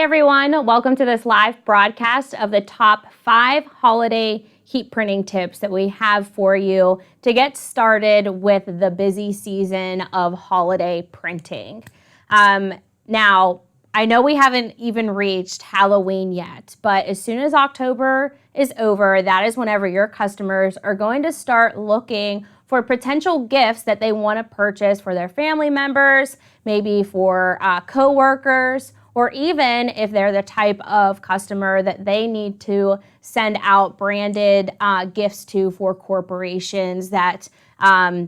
everyone, welcome to this live broadcast of the top 5 holiday heat printing tips that we have for you to get started with the busy season of holiday printing. Now, I know we haven't even reached Halloween yet, but as soon as October is over, that is whenever your customers are going to start looking for potential gifts that they want to purchase for their family members, maybe for coworkers, or even if they're the type of customer that they need to send out branded gifts to for corporations that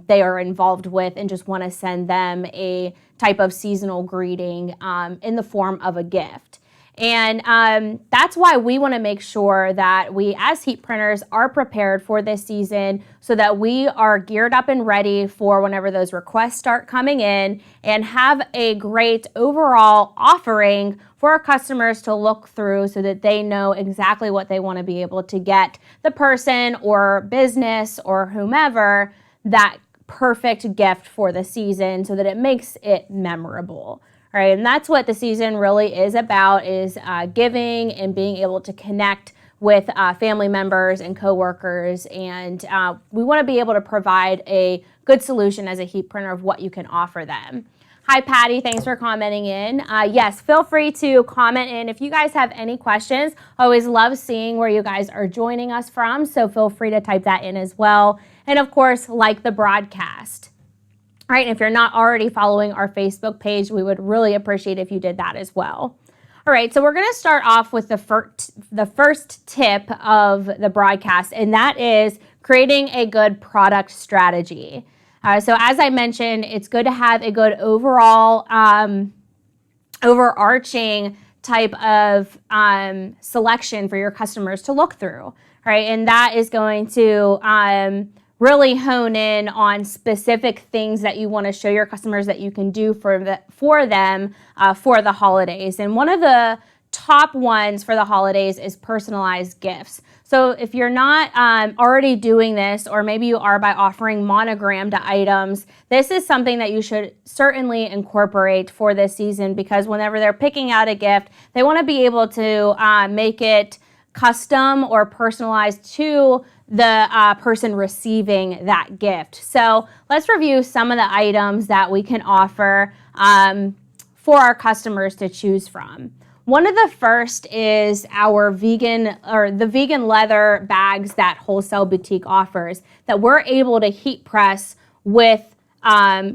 they are involved with and just want to send them a type of seasonal greeting in the form of a gift. And that's why we want to make sure that we as heat printers are prepared for this season so that we are geared up and ready for whenever those requests start coming in and have a great overall offering for our customers to look through so that they know exactly what they want to be able to get the person or business or whomever that perfect gift for the season so that it makes it memorable. All right, and that's what the season really is about, is giving and being able to connect with family members and coworkers. And we want to be able to provide a good solution as a heat printer of what you can offer them. Hi, Patty. Thanks for commenting in. Yes, feel free to comment in. If you guys have any questions, I always love seeing where you guys are joining us from, so feel free to type that in as well. And of course, like the broadcast. All right, and if you're not already following our Facebook page, we would really appreciate if you did that as well. All right, so we're going to start off with the first tip of the broadcast, and that is creating a good product strategy. So as I mentioned, it's good to have a good overall overarching type of selection for your customers to look through, right? And that is going to really hone in on specific things that you want to show your customers that you can do for them for the holidays. And one of the top ones for the holidays is personalized gifts. So if you're not already doing this, or maybe you are by offering monogrammed items, this is something that you should certainly incorporate for this season, because whenever they're picking out a gift, they want to be able to make it custom or personalized to the person receiving that gift. So let's review some of the items that we can offer for our customers to choose from. One of the first is our vegan leather bags that Wholesale Boutique offers that we're able to heat press with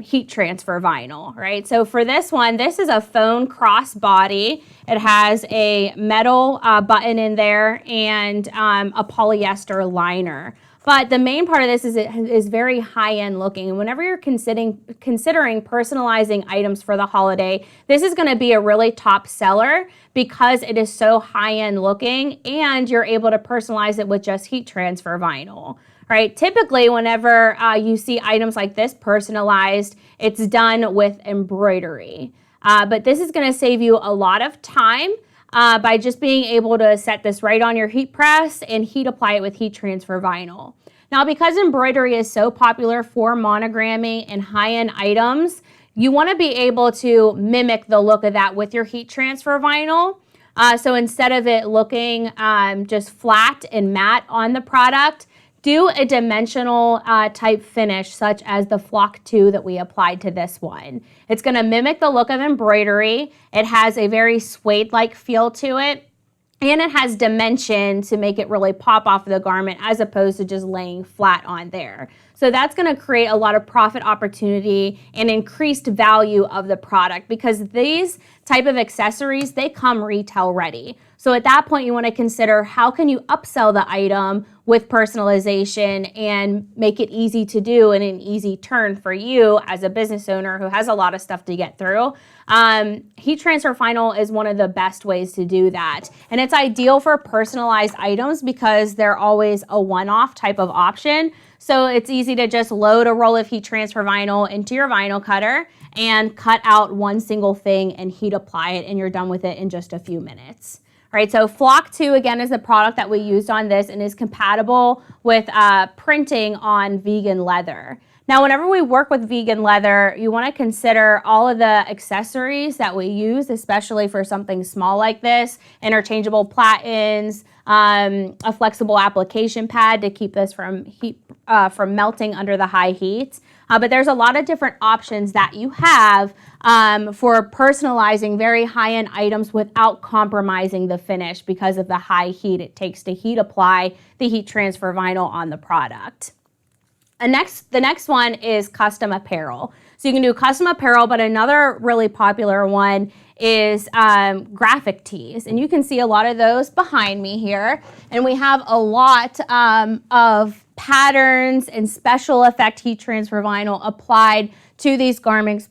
heat transfer vinyl, right? So for this one, this is a foam crossbody. It has a metal button in there and a polyester liner. But the main part of this is it is very high-end looking. And whenever you're considering personalizing items for the holiday, this is going to be a really top seller because it is so high-end looking and you're able to personalize it with just heat transfer vinyl. Right? Typically, whenever you see items like this personalized, it's done with embroidery. But this is going to save you a lot of time by just being able to set this right on your heat press and heat apply it with heat transfer vinyl. Now, because embroidery is so popular for monogramming and high-end items, you want to be able to mimic the look of that with your heat transfer vinyl. So instead of it looking just flat and matte on the product, do a dimensional type finish such as the Flock 2 that we applied to this one. It's going to mimic the look of embroidery. It has a very suede-like feel to it, and it has dimension to make it really pop off of the garment as opposed to just laying flat on there. So that's going to create a lot of profit opportunity and increased value of the product, because these type of accessories, they come retail ready. So at that point, you want to consider how can you upsell the item with personalization and make it easy to do and an easy turn for you as a business owner who has a lot of stuff to get through. Heat transfer vinyl is one of the best ways to do that. And it's ideal for personalized items because they're always a one-off type of option. So it's easy to just load a roll of heat transfer vinyl into your vinyl cutter and cut out one single thing and heat apply it, and you're done with it in just a few minutes. All right, so Flock 2, again, is the product that we used on this and is compatible with printing on vegan leather. Now, whenever we work with vegan leather, you want to consider all of the accessories that we use, especially for something small like this, interchangeable platens, a flexible application pad to keep this from melting under the high heat. But there's a lot of different options that you have for personalizing very high-end items without compromising the finish because of the high heat it takes to heat apply the heat transfer vinyl on the product. The next one is custom apparel. So you can do custom apparel, but another really popular one is graphic tees. And you can see a lot of those behind me here. And we have a lot of patterns and special effect heat transfer vinyl applied to these garments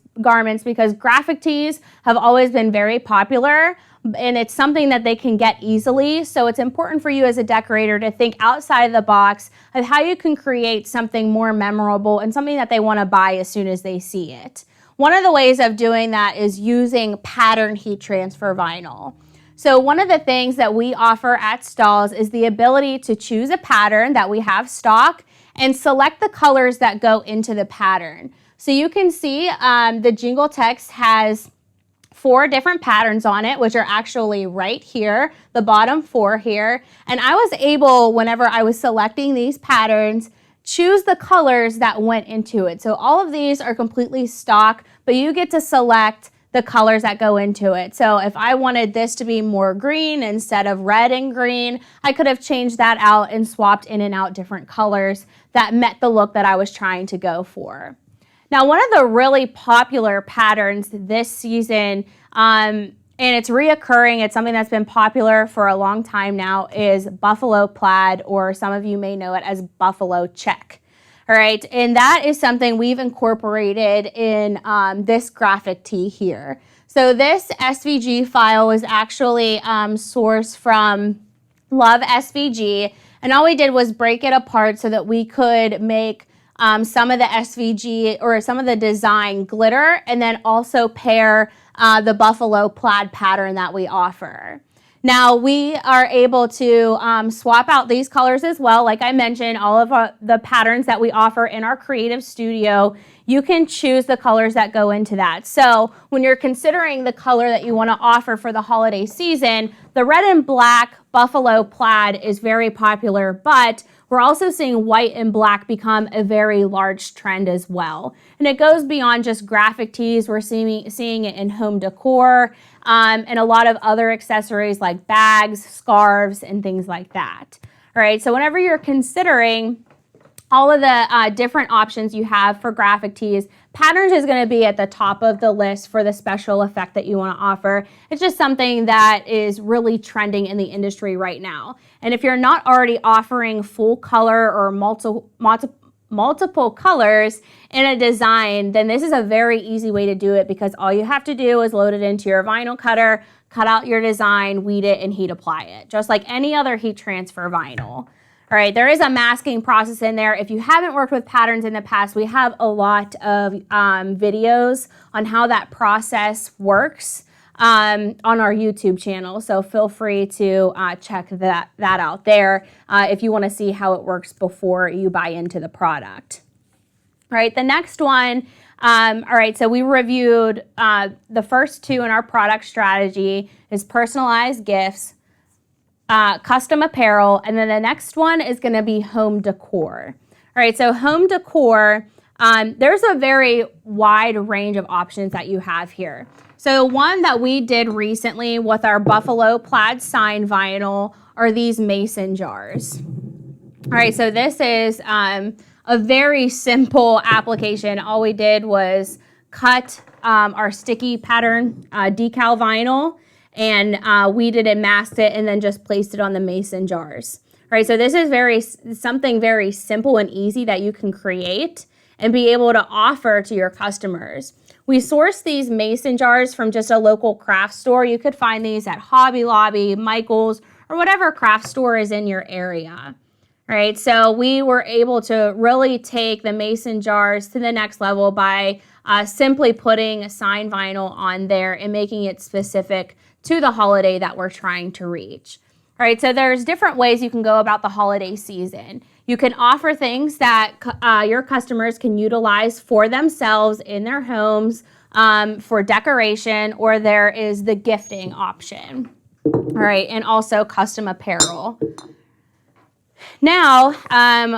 because graphic tees have always been very popular, and it's something that they can get easily. So it's important for you as a decorator to think outside of the box of how you can create something more memorable and something that they want to buy as soon as they see it. One of the ways of doing that is using pattern heat transfer vinyl. So one of the things that we offer at Stahls is the ability to choose a pattern that we have stock and select the colors that go into the pattern. So you can see the Jingle Text has 4 different patterns on it, which are actually right here, the bottom 4 here. And I was able, whenever I was selecting these patterns, choose the colors that went into it. So all of these are completely stock, but you get to select the colors that go into it. So if I wanted this to be more green instead of red and green, I could have changed that out and swapped in and out different colors that met the look that I was trying to go for. Now, one of the really popular patterns this season, and it's reoccurring, it's something that's been popular for a long time now, is buffalo plaid, or some of you may know it as buffalo check. All right, and that is something we've incorporated in this graphic tee here. So this SVG file was actually sourced from Love SVG, and all we did was break it apart so that we could make some of the SVG or some of the design glitter, and then also pair the buffalo plaid pattern that we offer. Now we are able to swap out these colors as well. Like I mentioned, all of the patterns that we offer in our creative studio, you can choose the colors that go into that. So when you're considering the color that you want to offer for the holiday season, the red and black buffalo plaid is very popular, but we're also seeing white and black become a very large trend as well. And it goes beyond just graphic tees. We're seeing it in home decor and a lot of other accessories like bags, scarves, and things like that. All right, so whenever you're considering all of the different options you have for graphic tees, patterns is going to be at the top of the list for the special effect that you want to offer. It's just something that is really trending in the industry right now. And if you're not already offering full color or multiple colors in a design, then this is a very easy way to do it, because all you have to do is load it into your vinyl cutter, cut out your design, weed it, and heat apply it, just like any other heat transfer vinyl. All right, there is a masking process in there. If you haven't worked with patterns in the past, we have a lot of videos on how that process works on our YouTube channel. So feel free to check that out there if you want to see how it works before you buy into the product. All right, the next one, all right, so we reviewed the first 2 in our product strategy is personalized gifts, custom apparel, and then the next one is going to be home decor. All right, so home decor, there's a very wide range of options that you have here. So one that we did recently with our buffalo plaid sign vinyl are these mason jars. All right, so this is a very simple application. All we did was cut our sticky pattern decal vinyl, and weeded and masked it, and then just placed it on the mason jars. All right, so this is something very simple and easy that you can create and be able to offer to your customers. We source these mason jars from just a local craft store. You could find these at Hobby Lobby, Michael's, or whatever craft store is in your area. All right, so we were able to really take the mason jars to the next level by simply putting sign vinyl on there and making it specific to the holiday that we're trying to reach. All right, so there's different ways you can go about the holiday season. You can offer things that your customers can utilize for themselves in their homes for decoration, or there is the gifting option. All right, and also custom apparel. Now,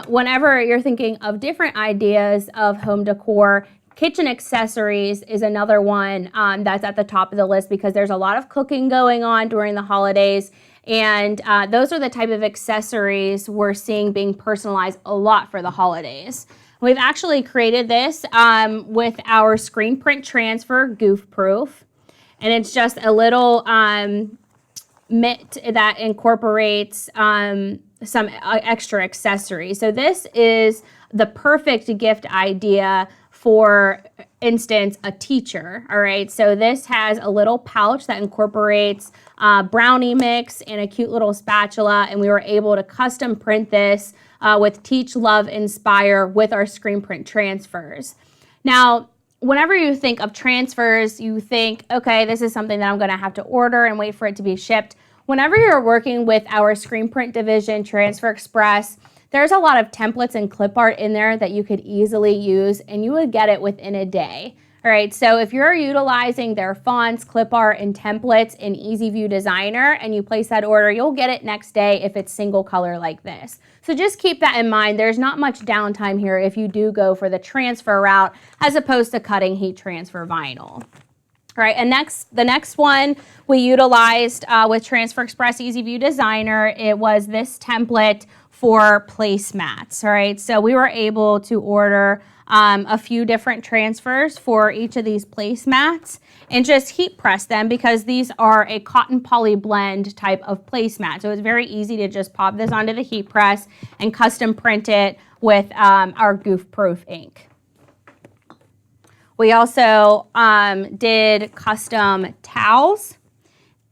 whenever you're thinking of different ideas of home decor, kitchen accessories is another one that's at the top of the list because there's a lot of cooking going on during the holidays, and those are the type of accessories we're seeing being personalized a lot for the holidays. We've actually created this with our screen print transfer Goof proof, and it's just a little mitt that incorporates some extra accessories. So this is the perfect gift idea for instance, a teacher. All right, so this has a little pouch that incorporates brownie mix and a cute little spatula, and we were able to custom print this with Teach, Love, Inspire with our screen print transfers. Now, whenever you think of transfers, you think, okay, this is something that I'm going to have to order and wait for it to be shipped. Whenever you're working with our screen print division, Transfer Express, there's a lot of templates and clip art in there that you could easily use, and you would get it within a day. All right, so if you're utilizing their fonts, clip art, and templates in EasyView Designer and you place that order, you'll get it next day if it's single color like this. So just keep that in mind. There's not much downtime here if you do go for the transfer route as opposed to cutting heat transfer vinyl. All right, and the next one we utilized with Transfer Express EasyView Designer, it was this template for placemats. All right, so we were able to order a few different transfers for each of these placemats and just heat press them because these are a cotton poly blend type of placemat. So it's very easy to just pop this onto the heat press and custom print it with our Goof proof ink. We also did custom towels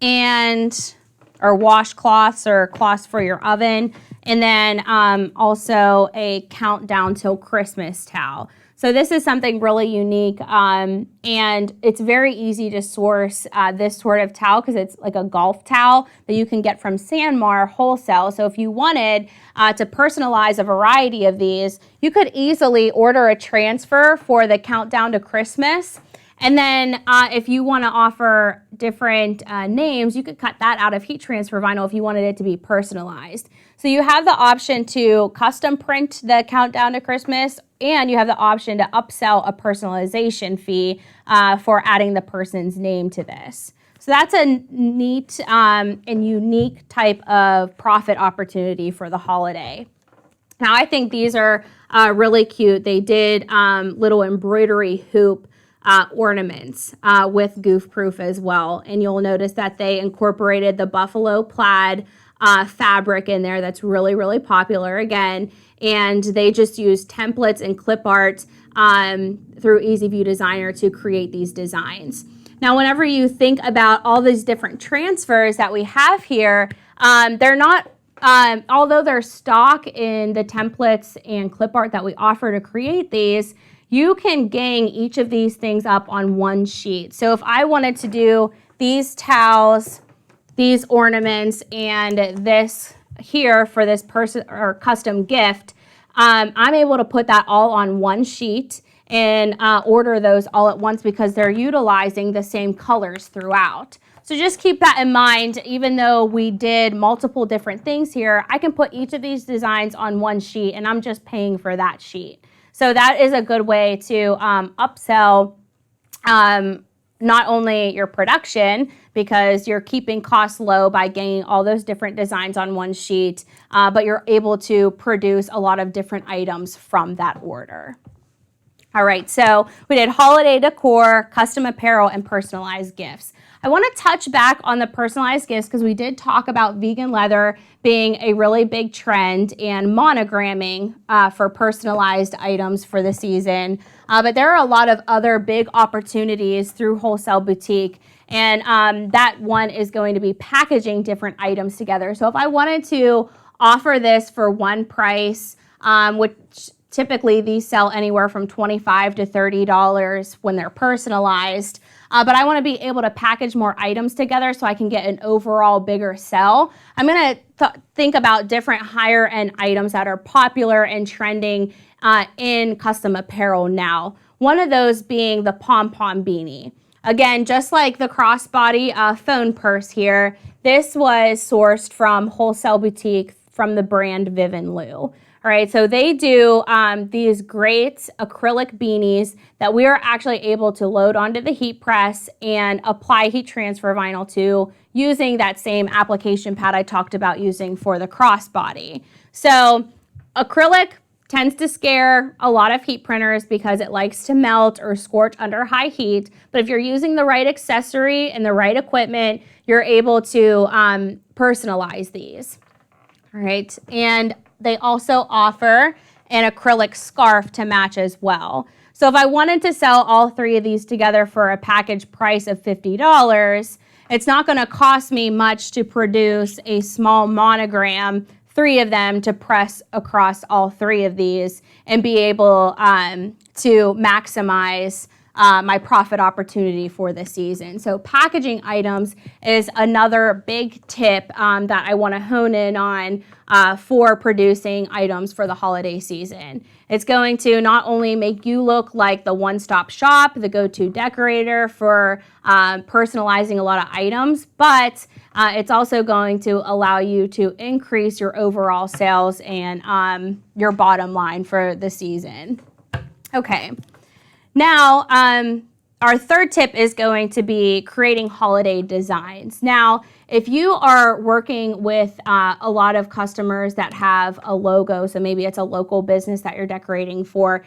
or washcloths or cloths for your oven, and then also a countdown till Christmas towel. So this is something really unique, and it's very easy to source this sort of towel because it's like a golf towel that you can get from Sanmar wholesale. So if you wanted to personalize a variety of these, you could easily order a transfer for the countdown to Christmas. And then if you want to offer different names, you could cut that out of heat transfer vinyl if you wanted it to be personalized. So you have the option to custom print the countdown to Christmas, and you have the option to upsell a personalization fee for adding the person's name to this. So that's a neat and unique type of profit opportunity for the holiday. Now I think these are really cute. They did little embroidery hoop ornaments with Goof proof as well, and you'll notice that they incorporated the buffalo plaid fabric in there that's really, really popular again, and they just use templates and clip art through EasyView Designer to create these designs. Now, whenever you think about all these different transfers that we have here, they're not, although they're stock in the templates and clip art that we offer to create these, you can gang each of these things up on one sheet. So if I wanted to do these towels, these ornaments, and this here for this person or custom gift, I'm able to put that all on one sheet and order those all at once because they're utilizing the same colors throughout. So just keep that in mind. Even though we did multiple different things here, I can put each of these designs on one sheet and I'm just paying for that sheet. So that is a good way to upsell not only your production, because you're keeping costs low by getting all those different designs on one sheet, but you're able to produce a lot of different items from that order. All right, so we did holiday decor, custom apparel, and personalized gifts. I want to touch back on the personalized gifts because we did talk about vegan leather being a really big trend and monogramming for personalized items for the season. But there are a lot of other big opportunities through Wholesale Boutique, and that one is going to be packaging different items together. So if I wanted to offer this for one price, which Typically, these sell anywhere from $25 to $30 when they're personalized. But I want to be able to package more items together so I can get an overall bigger sell. I'm going to think about different higher end items that are popular and trending in custom apparel now. One of those being the pom-pom beanie. Again, just like the crossbody phone purse here, this was sourced from Wholesale Boutique from the brand Viv & Lou. All right, so they do these great acrylic beanies that we are actually able to load onto the heat press and apply heat transfer vinyl to using that same application pad I talked about using for the crossbody. So acrylic tends to scare a lot of heat printers because it likes to melt or scorch under high heat. But if you're using the right accessory and the right equipment, you're able to personalize these. All right, and they also offer an acrylic scarf to match as well. So if I wanted to sell all three of these together for a package price of $50, it's not going to cost me much to produce a small monogram, 3 of them, to press across all 3 of these and be able to maximize my profit opportunity for the season. So packaging items is another big tip that I want to hone in on for producing items for the holiday season. It's going to not only make you look like the one-stop shop, the go-to decorator for personalizing a lot of items, but it's also going to allow you to increase your overall sales and your bottom line for the season. Okay. Now, our third tip is going to be creating holiday designs. Now, if you are working with a lot of customers that have a logo, so maybe it's a local business that you're decorating for,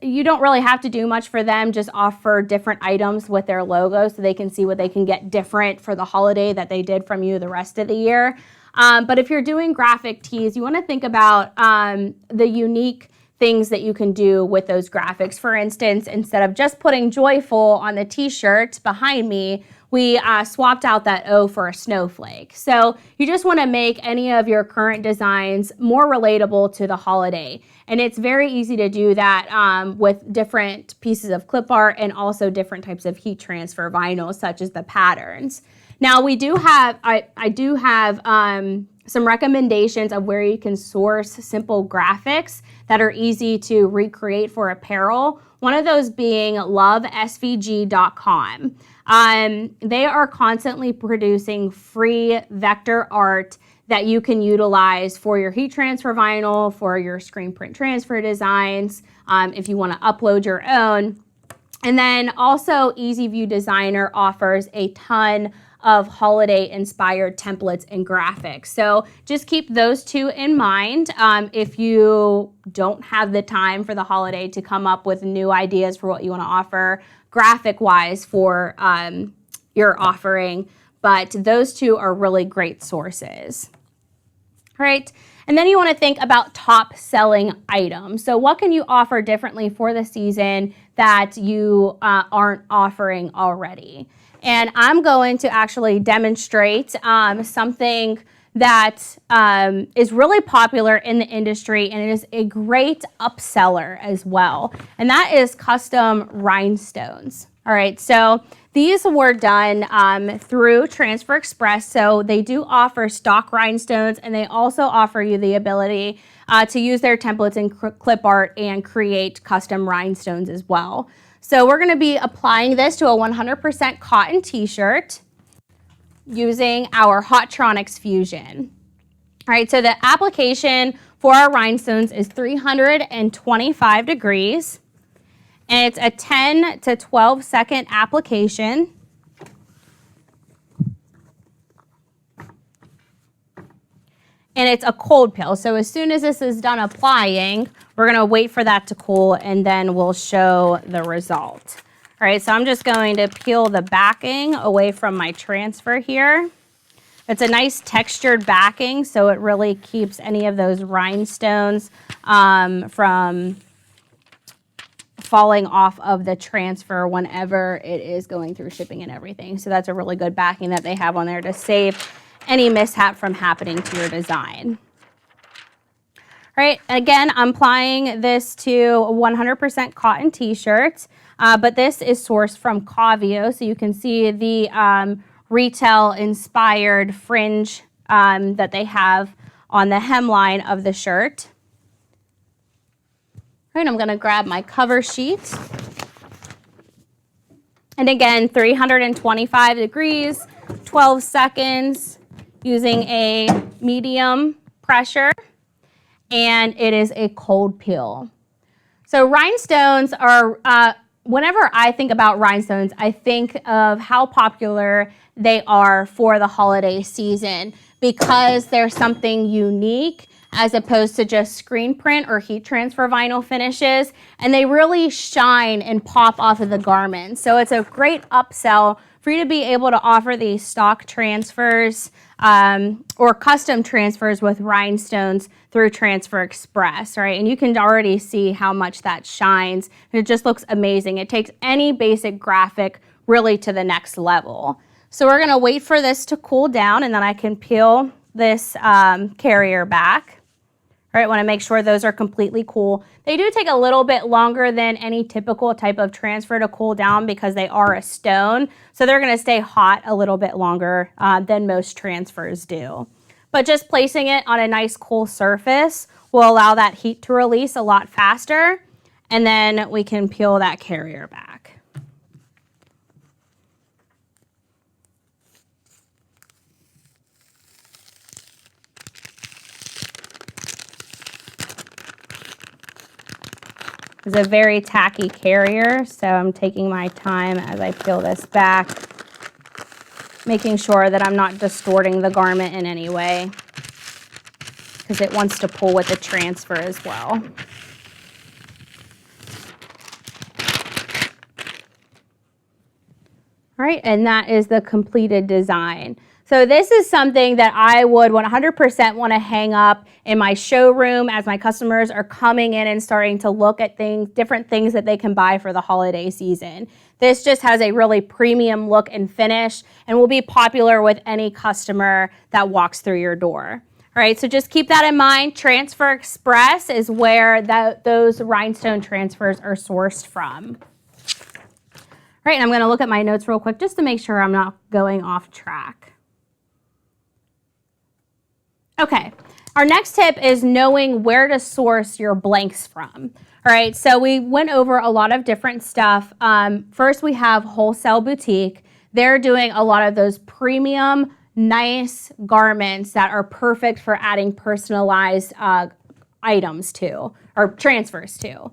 you don't really have to do much for them, just offer different items with their logo so they can see what they can get different for the holiday that they did from you the rest of the year. But if you're doing graphic tees, you want to think about the unique things that you can do with those graphics. For instance, instead of just putting joyful on the t-shirt behind me, we swapped out that O for a snowflake. So you just want to make any of your current designs more relatable to the holiday. And it's very easy to do that with different pieces of clip art and also different types of heat transfer vinyl, such as the patterns. Now we do have, I do have some recommendations of where you can source simple graphics that are easy to recreate for apparel. One of those being lovesvg.com. They are constantly producing free vector art that you can utilize for your heat transfer vinyl, for your screen print transfer designs, if you want to upload your own. And then also EasyView Designer offers a ton of holiday-inspired templates and graphics. So just keep those 2 in mind if you don't have the time for the holiday to come up with new ideas for what you want to offer graphic-wise for your offering. But those 2 are really great sources. All right. And then you want to think about top-selling items. So what can you offer differently for the season that you aren't offering already? And I'm going to actually demonstrate something that is really popular in the industry, and it is a great upseller as well. And that is custom rhinestones. All right, so these were done through Transfer Express. So they do offer stock rhinestones, and they also offer you the ability to use their templates in clip art and create custom rhinestones as well. So we're going to be applying this to a 100% cotton t-shirt using our Hotronix Fusion. All right, so the application for our rhinestones is 325 degrees, and it's a 10 to 12 second application. And it's a cold peel. So as soon as this is done applying, we're going to wait for that to cool, and then we'll show the result. All right, so I'm just going to peel the backing away from my transfer here. It's a nice textured backing, so it really keeps any of those rhinestones from falling off of the transfer whenever it is going through shipping and everything. So that's a really good backing that they have on there to save any mishap from happening to your design. All Right, again, I'm applying this to 100% cotton t-shirts, but this is sourced from Cavio, so you can see the retail-inspired fringe that they have on the hemline of the shirt. All right, I'm going to grab my cover sheet. And again, 325 degrees, 12 seconds, using a medium pressure. And it is a cold peel. So rhinestones are, whenever I think about rhinestones, I think of how popular they are for the holiday season because they're something unique as opposed to just screen print or heat transfer vinyl finishes, and they really shine and pop off of the garment. So it's a great upsell for you to be able to offer these stock transfers or custom transfers with rhinestones through Transfer Express, right? And you can already see how much that shines. It just looks amazing. It takes any basic graphic really to the next level. So we're gonna wait for this to cool down and then I can peel this carrier back. All right, want to make sure those are completely cool. They do take a little bit longer than any typical type of transfer to cool down because they are a stone. So they're going to stay hot a little bit longer than most transfers do. But just placing it on a nice cool surface will allow that heat to release a lot faster. And then we can peel that carrier back. It's a very tacky carrier, so I'm taking my time as I peel this back, making sure that I'm not distorting the garment in any way because it wants to pull with the transfer as well. All right, and that is the completed design. So this is something that I would 100% want to hang up in my showroom as my customers are coming in and starting to look at things, different things that they can buy for the holiday season. This just has a really premium look and finish and will be popular with any customer that walks through your door. All right, so just keep that in mind. Transfer Express is where those rhinestone transfers are sourced from. All right, and I'm going to look at my notes real quick just to make sure I'm not going off track. Okay, our next tip is knowing where to source your blanks from. All right, so we went over a lot of different stuff. First, we have Wholesale Boutique. They're doing a lot of those premium, nice garments that are perfect for adding personalized items to, or transfers to.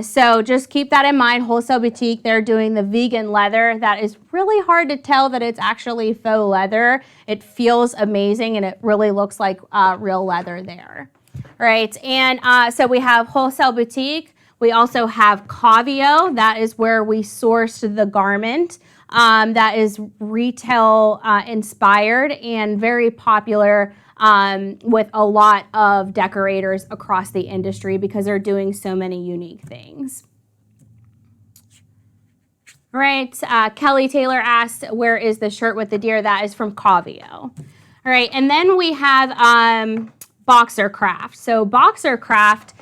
So just keep that in mind. Wholesale Boutique, they're doing the vegan leather. That is really hard to tell that it's actually faux leather. It feels amazing and it really looks like real leather there. All right, and so we have Wholesale Boutique. We also have Cavio. That is where we sourced the garment. That is retail inspired and very popular with a lot of decorators across the industry because they're doing so many unique things. Right, Kelly Taylor asked, where is the shirt with the deer? That is from Cavio. All right, and then we have boxercraft. So boxercraft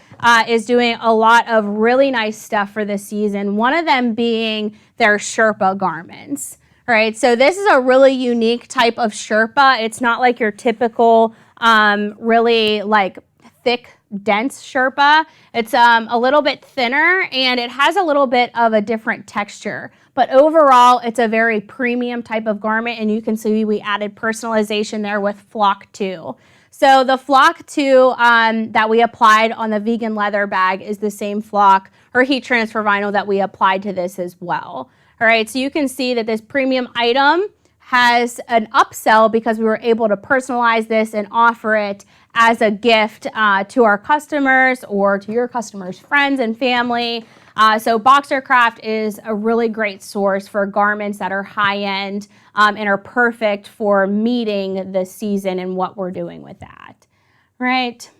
is doing a lot of really nice stuff for this season, one of them being their Sherpa garments. All right, so this is a really unique type of Sherpa. It's not like your typical really like thick, dense Sherpa. It's a little bit thinner and it has a little bit of a different texture. But overall, it's a very premium type of garment, and you can see we added personalization there with Flock 2. So the Flock 2 that we applied on the vegan leather bag is the same flock or heat transfer vinyl that we applied to this as well. All right, so you can see that this premium item has an upsell because we were able to personalize this and offer it as a gift to our customers or to your customers' friends and family. So boxercraft is a really great source for garments that are high-end and are perfect for meeting the season and what we're doing with that. Right.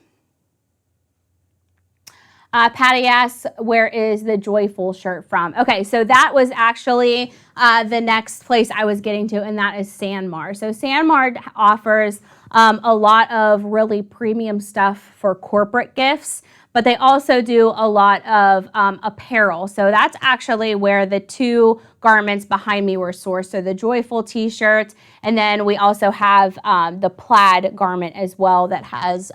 Patty asks, where is the Joyful shirt from? Okay, so that was actually the next place I was getting to, and that is Sanmar. So Sanmar offers a lot of really premium stuff for corporate gifts, but they also do a lot of apparel. So that's actually where the two garments behind me were sourced. So the Joyful t-shirts, and then we also have the plaid garment as well that has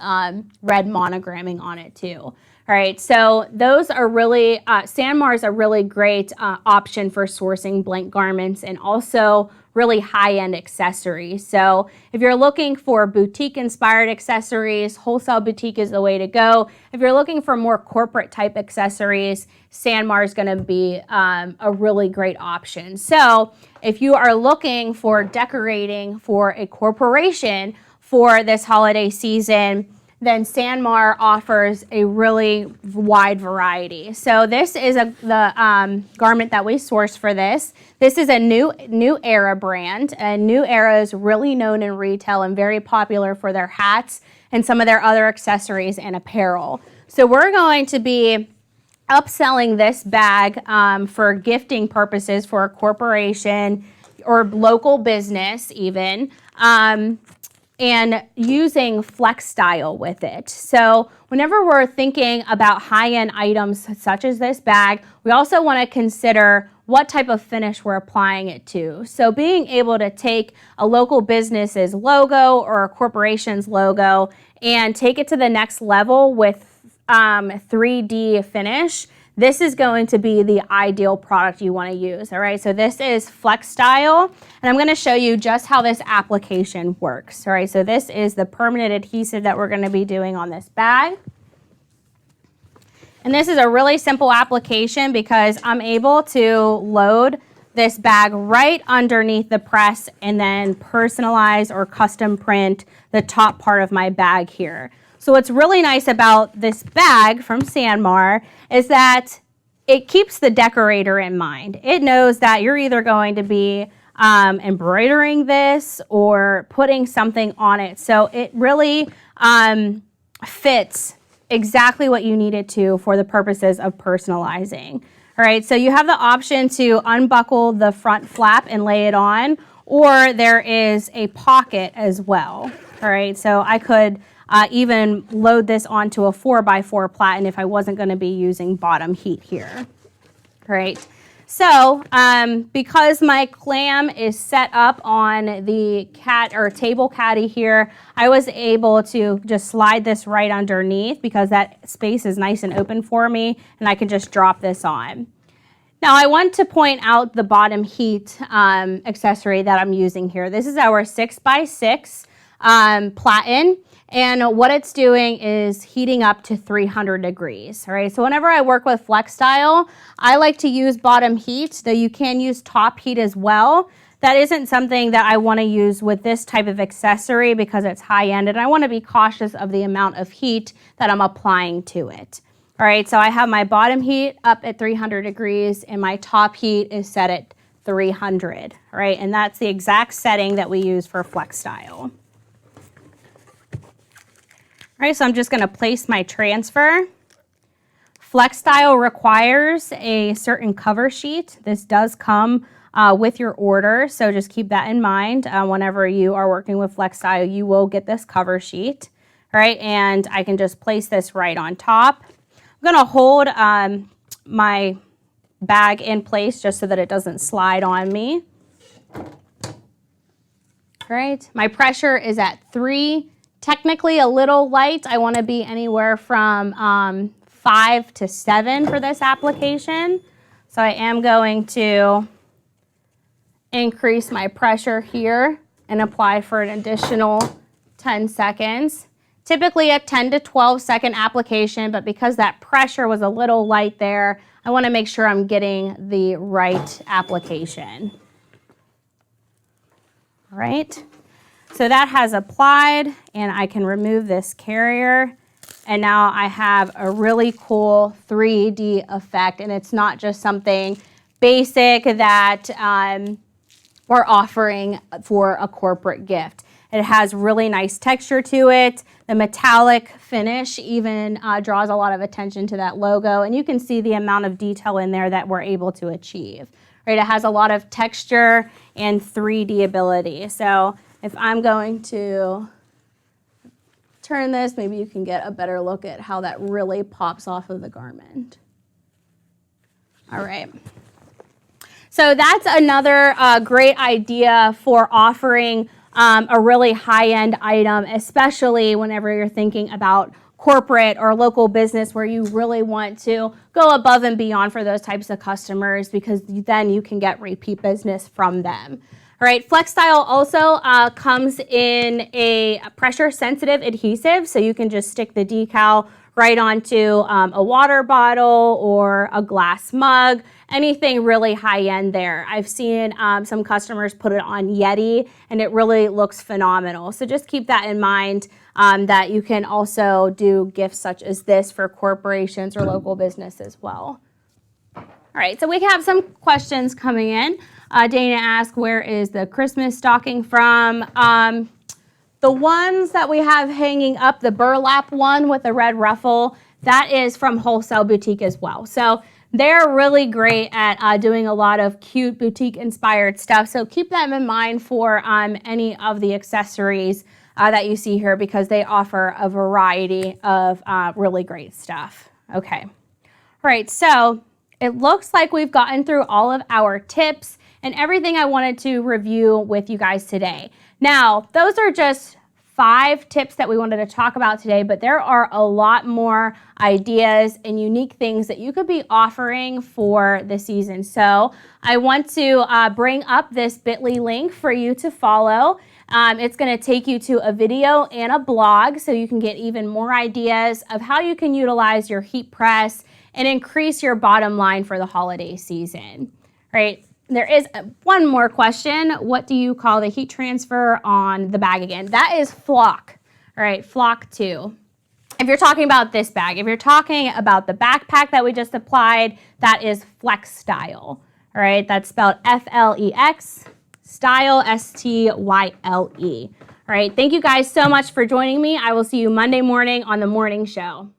red monogramming on it too. All right, so those are really, Sanmar is a really great option for sourcing blank garments and also really high-end accessories. So if you're looking for boutique-inspired accessories, wholesale boutique is the way to go. If you're looking for more corporate-type accessories, Sanmar is going to be a really great option. So if you are looking for decorating for a corporation for this holiday season, then Sanmar offers a really wide variety. So this is the garment that we sourced for this. This is a New Era brand, and New Era is really known in retail and very popular for their hats and some of their other accessories and apparel. So we're going to be upselling this bag for gifting purposes for a corporation or local business even. And using FlexStyle with it. So whenever we're thinking about high-end items such as this bag, we also want to consider what type of finish we're applying it to. So being able to take a local business's logo or a corporation's logo and take it to the next level with 3D finish, this is going to be the ideal product you want to use, all right? So this is FlexStyle, and I'm going to show you just how this application works, all right? So this is the permanent adhesive that we're going to be doing on this bag. And this is a really simple application because I'm able to load this bag right underneath the press and then personalize or custom print the top part of my bag here. So what's really nice about this bag from Sanmar is that it keeps the decorator in mind. It knows that you're either going to be embroidering this or putting something on it. So it really fits exactly what you need it to for the purposes of personalizing. All right, so you have the option to unbuckle the front flap and lay it on, or there is a pocket as well. All right, so I could even load this onto a 4x4 platen if I wasn't going to be using bottom heat here. All right. So because my clam is set up on the table caddy here, I was able to just slide this right underneath because that space is nice and open for me, and I can just drop this on. Now I want to point out the bottom heat accessory that I'm using here. This is our 6x6 platen. And what it's doing is heating up to 300 degrees, all right? So whenever I work with FlexStyle, I like to use bottom heat, though you can use top heat as well. That isn't something that I want to use with this type of accessory because it's high-end, and I want to be cautious of the amount of heat that I'm applying to it. All right, so I have my bottom heat up at 300 degrees, and my top heat is set at 300, all right? And that's the exact setting that we use for FlexStyle. All right, so I'm just going to place my transfer. FlexStyle requires a certain cover sheet. This does come with your order, so just keep that in mind. Whenever you are working with FlexStyle, you will get this cover sheet. All right, and I can just place this right on top. I'm going to hold my bag in place just so that it doesn't slide on me. All right, my pressure is at 3. Technically a little light. I want to be anywhere from 5 to 7 for this application. So I am going to increase my pressure here and apply for an additional 10 seconds. Typically a 10 to 12 second application, but because that pressure was a little light there, I want to make sure I'm getting the right application. All right. So that has applied, and I can remove this carrier, and now I have a really cool 3D effect, and it's not just something basic that we're offering for a corporate gift. It has really nice texture to it. The metallic finish even draws a lot of attention to that logo, and you can see the amount of detail in there that we're able to achieve. Right, it has a lot of texture and 3D ability. So if I'm going to turn this, maybe you can get a better look at how that really pops off of the garment. All right. So that's another great idea for offering a really high-end item, especially whenever you're thinking about corporate or local business where you really want to go above and beyond for those types of customers, because then you can get repeat business from them. All right, FlexStyle also comes in a pressure-sensitive adhesive, so you can just stick the decal right onto a water bottle or a glass mug, anything really high-end there. I've seen some customers put it on Yeti, and it really looks phenomenal. So just keep that in mind, that you can also do gifts such as this for corporations or local business as well. All right, so we have some questions coming in. Dana asked, where is the Christmas stocking from? The ones that we have hanging up, the burlap one with the red ruffle, that is from Wholesale Boutique as well. So they're really great at doing a lot of cute boutique-inspired stuff. So keep that in mind for any of the accessories that you see here, because they offer a variety of really great stuff. Okay. All right, so it looks like we've gotten through all of our tips and everything I wanted to review with you guys today. Now, those are just 5 tips that we wanted to talk about today, but there are a lot more ideas and unique things that you could be offering for the season. So I want to bring up this bit.ly link for you to follow. It's going to take you to a video and a blog, so you can get even more ideas of how you can utilize your heat press and increase your bottom line for the holiday season. Right? There is one more question. What do you call the heat transfer on the bag again? That is flock. All right, flock 2. If you're talking about this bag, if you're talking about the backpack that we just applied, that is FlexStyle. All right, that's spelled F-L-E-X, style, S-T-Y-L-E. All right, thank you guys so much for joining me. I will see you Monday morning on the morning show.